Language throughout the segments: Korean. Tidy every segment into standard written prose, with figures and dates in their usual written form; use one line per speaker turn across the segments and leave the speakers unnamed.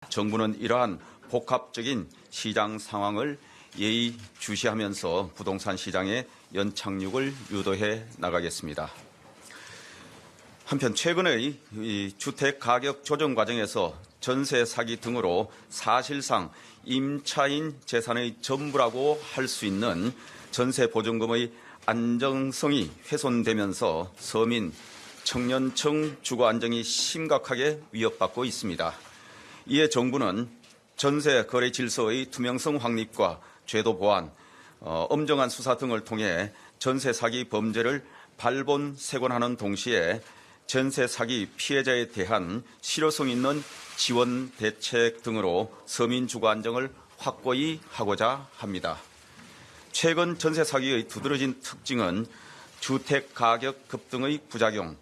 정부는 이러한 복합적인 시장 상황을 예의주시하면서 부동산 시장의 연착륙을 유도해 나가겠습니다. 한편 최근의 주택 가격 조정 과정에서 전세 사기 등으로 사실상 임차인 재산의 전부라고 할 수 있는 전세 보증금의 안정성이 훼손되면서 서민, 청년층 주거 안정이 심각하게 위협받고 있습니다. 이에 정부는 전세 거래 질서의 투명성 확립과 제도 보완, 엄정한 수사 등을 통해 전세 사기 범죄를 발본색원하는 동시에 전세 사기 피해자에 대한 실효성 있는 지원 대책 등으로 서민 주거 안정을 확고히 하고자 합니다. 최근 전세 사기의 두드러진 특징은 주택 가격 급등의 부작용,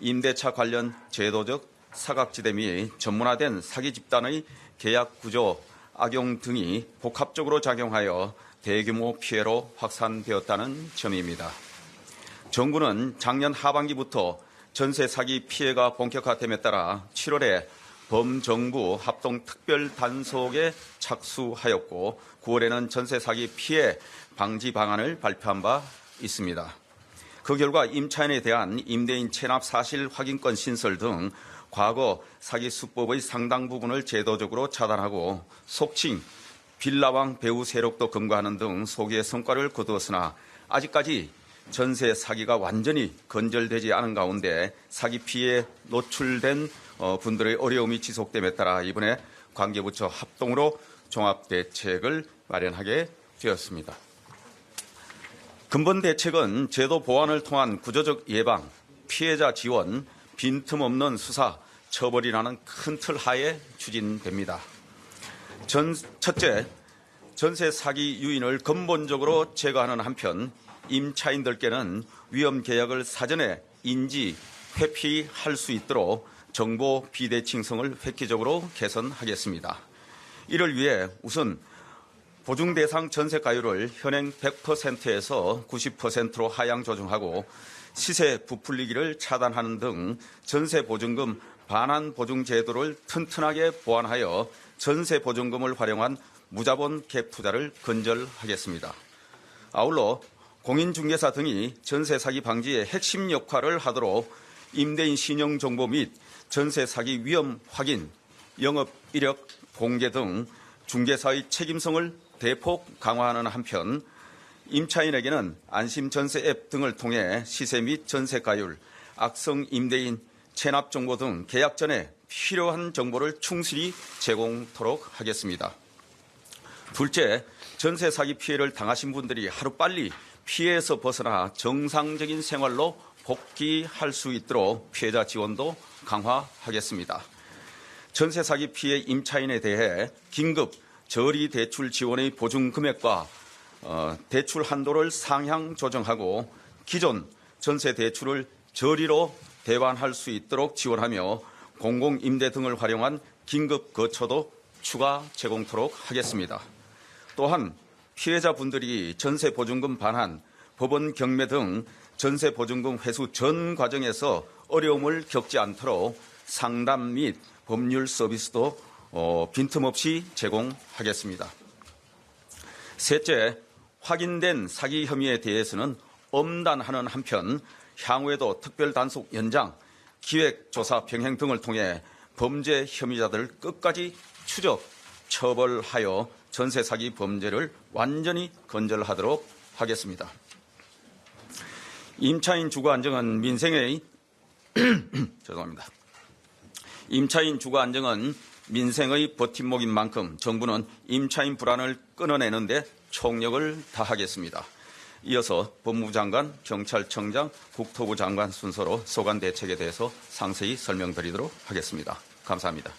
임대차 관련 제도적 사각지대 및 전문화된 사기 집단의 계약 구조 악용 등이 복합적으로 작용하여 대규모 피해로 확산되었다는 점입니다. 정부는 작년 하반기부터 전세 사기 피해가 본격화됨에 따라 7월에 범정부 합동특별단속에 착수하였고 9월에는 전세 사기 피해 방지 방안을 발표한 바 있습니다. 그 결과 임차인에 대한 임대인 체납 사실 확인권 신설 등 과거 사기 수법의 상당 부분을 제도적으로 차단하고 속칭 빌라왕 배후 세력도 검거하는 등 소기의 성과를 거두었으나 아직까지 전세 사기가 완전히 건절되지 않은 가운데 사기 피해에 노출된 분들의 어려움이 지속됨에 따라 이번에 관계부처 합동으로 종합대책을 마련하게 되었습니다. 근본 대책은 제도 보완을 통한 구조적 예방, 피해자 지원, 빈틈없는 수사, 처벌이라는 큰 틀 하에 추진됩니다. 첫째, 전세 사기 요인을 근본적으로 제거하는 한편 임차인들께는 위험 계약을 사전에 인지, 회피할 수 있도록 정보 비대칭성을 획기적으로 개선하겠습니다. 이를 위해 우선 보증 대상 전세가율을 현행 100%에서 90%로 하향 조정하고 시세 부풀리기를 차단하는 등 전세 보증금 반환 보증 제도를 튼튼하게 보완하여 전세 보증금을 활용한 무자본 갭 투자를 근절하겠습니다. 아울러 공인중개사 등이 전세 사기 방지에 핵심 역할을 하도록 임대인 신용 정보 및 전세 사기 위험 확인, 영업 이력 공개 등 중개사의 책임성을 대폭 강화하는 한편 임차인에게는 안심 전세 앱 등을 통해 시세 및 전세가율, 악성 임대인 체납 정보 등 계약 전에 필요한 정보를 충실히 제공토록 하겠습니다. 둘째, 전세 사기 피해를 당하신 분들이 하루빨리 피해에서 벗어나 정상적인 생활로 복귀할 수 있도록 피해자 지원도 강화하겠습니다. 전세 사기 피해 임차인에 대해 긴급 저리 대출 지원의 보증 금액과 대출 한도를 상향 조정하고 기존 전세 대출을 저리로 대환할 수 있도록 지원하며 공공임대 등을 활용한 긴급 거처도 추가 제공토록 하겠습니다. 또한 피해자분들이 전세 보증금 반환, 법원 경매 등 전세 보증금 회수 전 과정에서 어려움을 겪지 않도록 상담 및 법률 서비스도 빈틈없이 제공하겠습니다. 셋째, 확인된 사기 혐의에 대해서는 엄단하는 한편 향후에도 특별단속 연장, 기획조사 병행 등을 통해 범죄 혐의자들을 끝까지 추적, 처벌하여 전세 사기 범죄를 완전히 건절하도록 하겠습니다. 임차인 주거 안정은 민생의 임차인 주거 안정은 민생의 버팀목인 만큼 정부는 임차인 불안을 끊어내는 데 총력을 다하겠습니다. 이어서 법무부 장관, 경찰청장, 국토부 장관 순서로 소관 대책에 대해서 상세히 설명드리도록 하겠습니다. 감사합니다.